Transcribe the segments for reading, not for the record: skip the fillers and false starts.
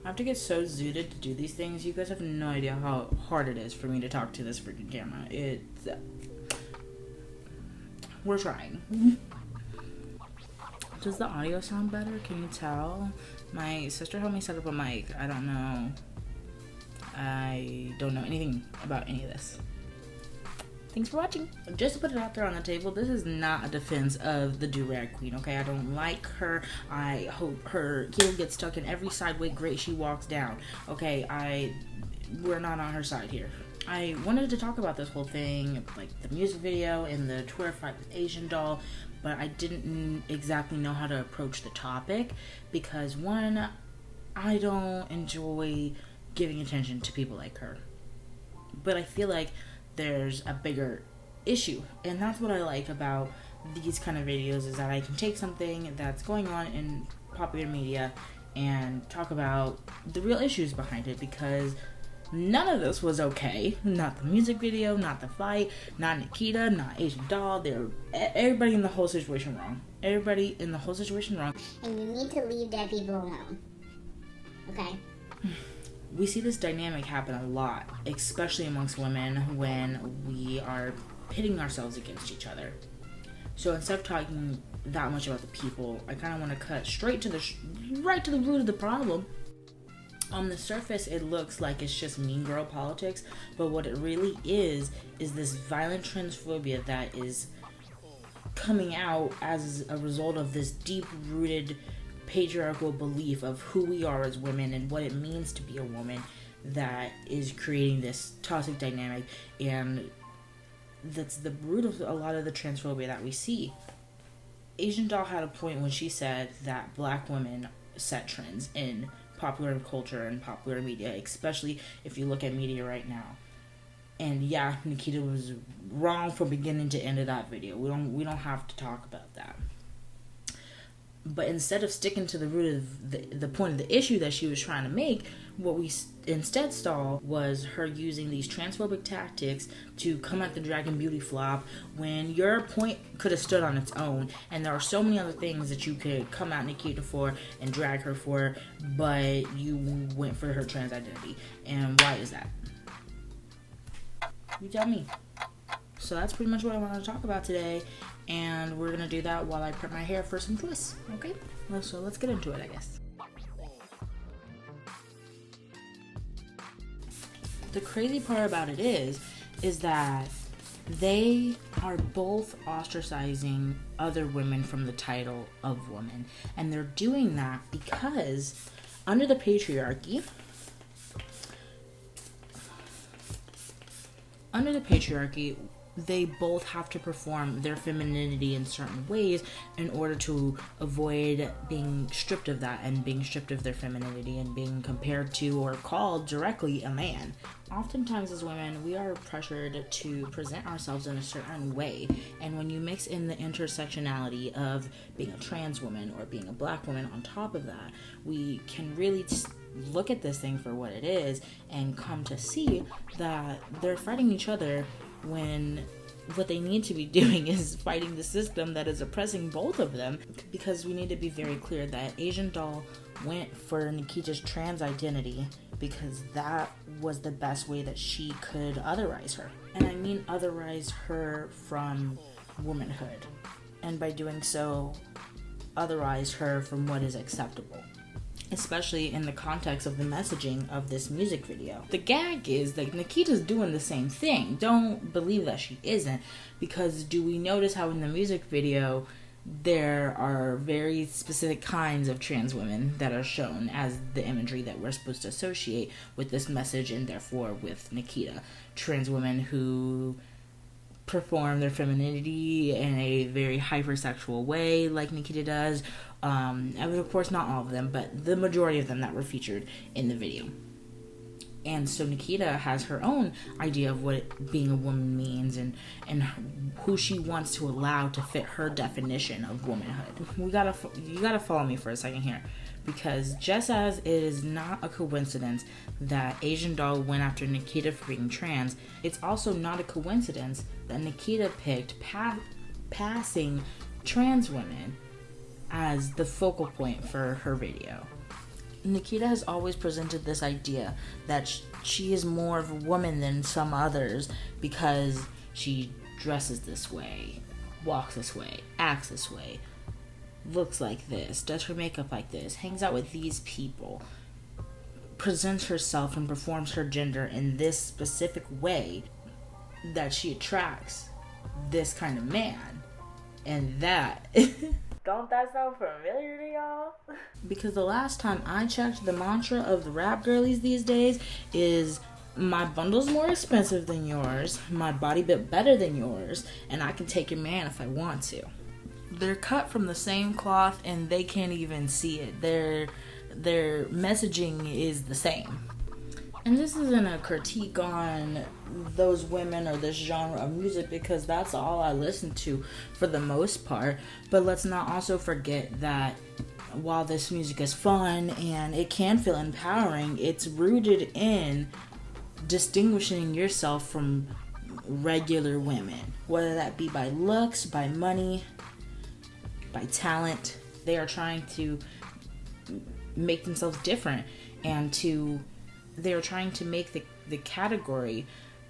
I have to get so zooted to do these things. You guys have no idea how hard it is for me to talk to this freaking camera. We're trying. Does the audio sound better? Can you tell? My sister helped me set up a mic. I don't know. I don't know anything about any of this. Thanks for watching. Just to put it out there on the table, this is not a defense of the do-rag queen, okay? I don't like her. I hope her heel gets stuck in every sideway grate she walks down, okay? We're not on her side here. I wanted to talk about this whole thing, like the music video and the Twitter fight with Asian Doll, but I didn't exactly know how to approach the topic because, one, I don't enjoy giving attention to people like her. But I feel like there's a bigger issue, and that's what I like about these kind of videos, is that I can take something that's going on in popular media and talk about the real issues behind it, because none of this was okay. Not the music video, not the fight, not Nikita, not Asian Doll. Everybody in the whole situation wrong. Everybody in the whole situation wrong. And you need to leave dead people alone. Okay? We see this dynamic happen a lot, especially amongst women, when we are pitting ourselves against each other. So instead of talking that much about the people, I kind of want to cut straight to right to the root of the problem. On the surface, it looks like it's just mean girl politics, but what it really is this violent transphobia that is coming out as a result of this deep-rooted patriarchal belief of who we are as women and what it means to be a woman, that is creating this toxic dynamic, and that's the root of a lot of the transphobia that we see. Asian Doll had a point when she said that black women set trends in popular culture and popular media, especially if you look at media right now. And yeah, Nikita was wrong from beginning to end of that video. We don't have to talk about that. But instead of sticking to the root of the point of the issue that she was trying to make, what we instead saw was her using these transphobic tactics to come at the Dragon Beauty flop when your point could have stood on its own, and there are so many other things that you could come at Nikita for and drag her for, but you went for her trans identity. And why is that? You tell me. So that's pretty much what I wanted to talk about today, and we're gonna do that while I prep my hair for some twists, okay? So let's get into it, I guess. The crazy part about it is that they are both ostracizing other women from the title of woman, and they're doing that because under the patriarchy, they both have to perform their femininity in certain ways in order to avoid being stripped of that and being stripped of their femininity and being compared to or called directly a man. Oftentimes as women, we are pressured to present ourselves in a certain way, and when you mix in the intersectionality of being a trans woman or being a black woman on top of that, we can really look at this thing for what it is and come to see that they're fighting each other when what they need to be doing is fighting the system that is oppressing both of them. Because we need to be very clear that Asian Doll went for Nikita's trans identity because that was the best way that she could otherize her. And I mean otherize her from womanhood. And by doing so, otherize her from what is acceptable, especially in the context of the messaging of this music video. The gag is that Nikita's doing the same thing. Don't believe that she isn't, because do we notice how in the music video there are very specific kinds of trans women that are shown as the imagery that we're supposed to associate with this message, and therefore with Nikita. Trans women who perform their femininity in a very hypersexual way like Nikita does. And of course not all of them, but the majority of them that were featured in the video. And so Nikita has her own idea of what being a woman means and who she wants to allow to fit her definition of womanhood. You gotta follow me for a second here, because just as it is not a coincidence that Asian Doll went after Nikita for being trans, it's also not a coincidence that Nikita picked passing trans women as the focal point for her video. Nikita has always presented this idea that she is more of a woman than some others because she dresses this way, walks this way, acts this way, looks like this, does her makeup like this, hangs out with these people, presents herself and performs her gender in this specific way, that she attracts this kind of man. And that don't that sound familiar to y'all? Because the last time I checked, the mantra of the rap girlies these days is, my bundle's more expensive than yours, my body built better than yours, and I can take your man if I want to. They're cut from the same cloth and they can't even see it. Their messaging is the same. And this isn't a critique on those women or this genre of music, because that's all I listen to for the most part. But let's not also forget that while this music is fun and it can feel empowering, it's rooted in distinguishing yourself from regular women, whether that be by looks, by money, by talent. They are trying to make themselves different, and they're trying to make the category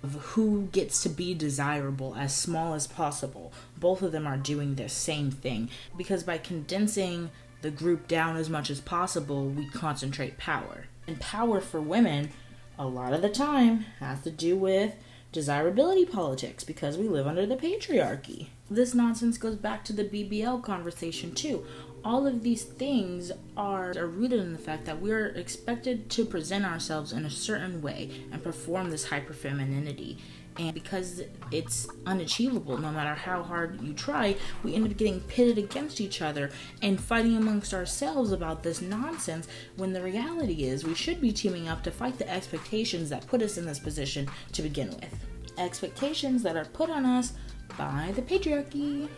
of who gets to be desirable as small as possible. Both of them are doing the same thing, because by condensing the group down as much as possible, we concentrate power. And power for women, a lot of the time, has to do with desirability politics, because we live under the patriarchy. This nonsense goes back to the BBL conversation too. All of these things are rooted in the fact that we're expected to present ourselves in a certain way and perform this hyperfemininity. And because it's unachievable, no matter how hard you try, we end up getting pitted against each other and fighting amongst ourselves about this nonsense, when the reality is we should be teaming up to fight the expectations that put us in this position to begin with. Expectations that are put on us by the patriarchy.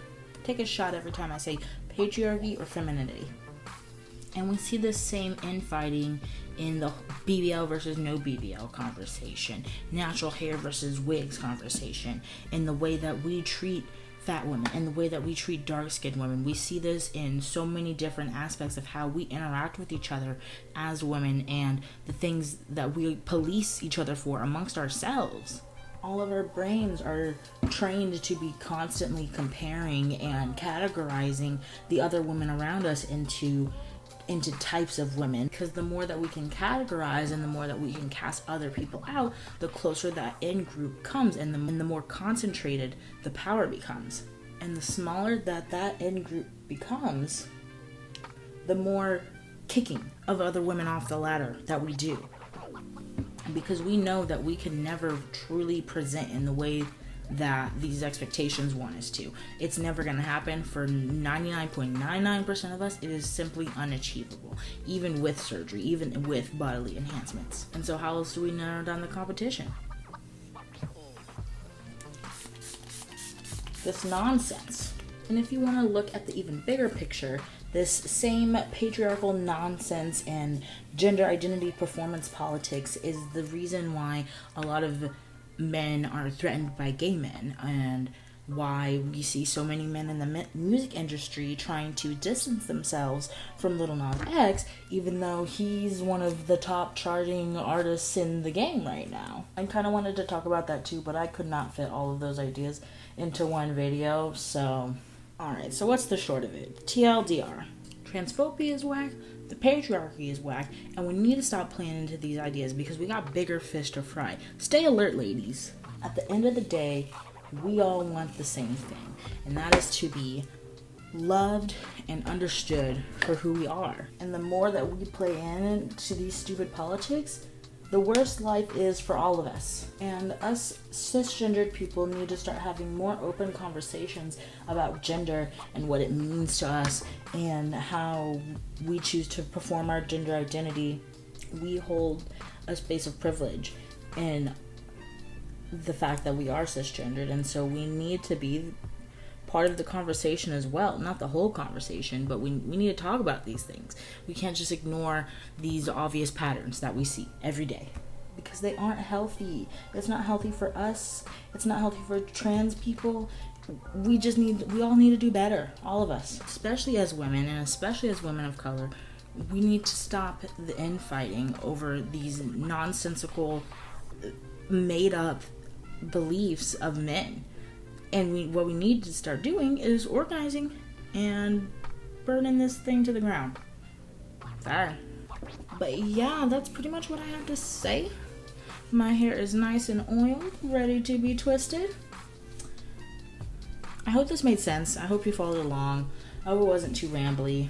Take a shot every time I say patriarchy or femininity. And we see this same infighting in the BBL versus no BBL conversation, natural hair versus wigs conversation, in the way that we treat fat women, and the way that we treat dark-skinned women. We see this in so many different aspects of how we interact with each other as women, and the things that we police each other for amongst ourselves. All of our brains are trained to be constantly comparing and categorizing the other women around us into types of women, because the more that we can categorize and the more that we can cast other people out, the closer that in-group comes, and the more concentrated the power becomes. And the smaller that in-group becomes, the more kicking of other women off the ladder that we do. Because we know that we can never truly present in the way that these expectations want us to. It's never going to happen. For 99.99% of us, it is simply unachievable, even with surgery, even with bodily enhancements. And so how else do we narrow down the competition? This nonsense. And if you want to look at the even bigger picture, this same patriarchal nonsense and gender identity performance politics is the reason why a lot of men are threatened by gay men, and why we see so many men in the music industry trying to distance themselves from Lil Nas X, even though he's one of the top charting artists in the game right now. I kind of wanted to talk about that too, but I could not fit all of those ideas into one video, so... Alright, so what's the short of it? TLDR. Transphobia is whack, the patriarchy is whack, and we need to stop playing into these ideas because we got bigger fish to fry. Stay alert, ladies. At the end of the day, we all want the same thing, and that is to be loved and understood for who we are. And the more that we play into these stupid politics, the worse life is for all of us. And us cisgendered people need to start having more open conversations about gender and what it means to us and how we choose to perform our gender identity. We hold a space of privilege in the fact that we are cisgendered, and so we need to be part of the conversation as well. Not the whole conversation, but we need to talk about these things. We can't just ignore these obvious patterns that we see every day, because they aren't healthy. It's not healthy for us. It's not healthy for trans people. We all need to do better, all of us, especially as women, and especially as women of color. We need to stop the infighting over these nonsensical, made up beliefs of men. And what we need to start doing is organizing and burning this thing to the ground. Sorry. But yeah, that's pretty much what I have to say. My hair is nice and oiled, ready to be twisted. I hope this made sense. I hope you followed along. I hope it wasn't too rambly.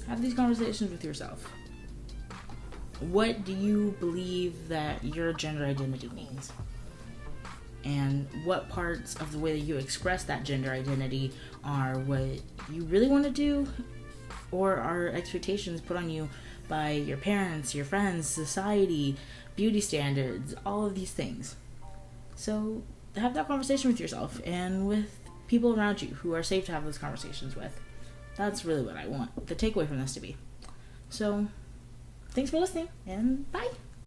Have these conversations with yourself. What do you believe that your gender identity means? And what parts of the way that you express that gender identity are what you really want to do, or are expectations put on you by your parents, your friends, society, beauty standards, all of these things. So have that conversation with yourself and with people around you who are safe to have those conversations with. That's really what I want the takeaway from this to be. So thanks for listening, and bye.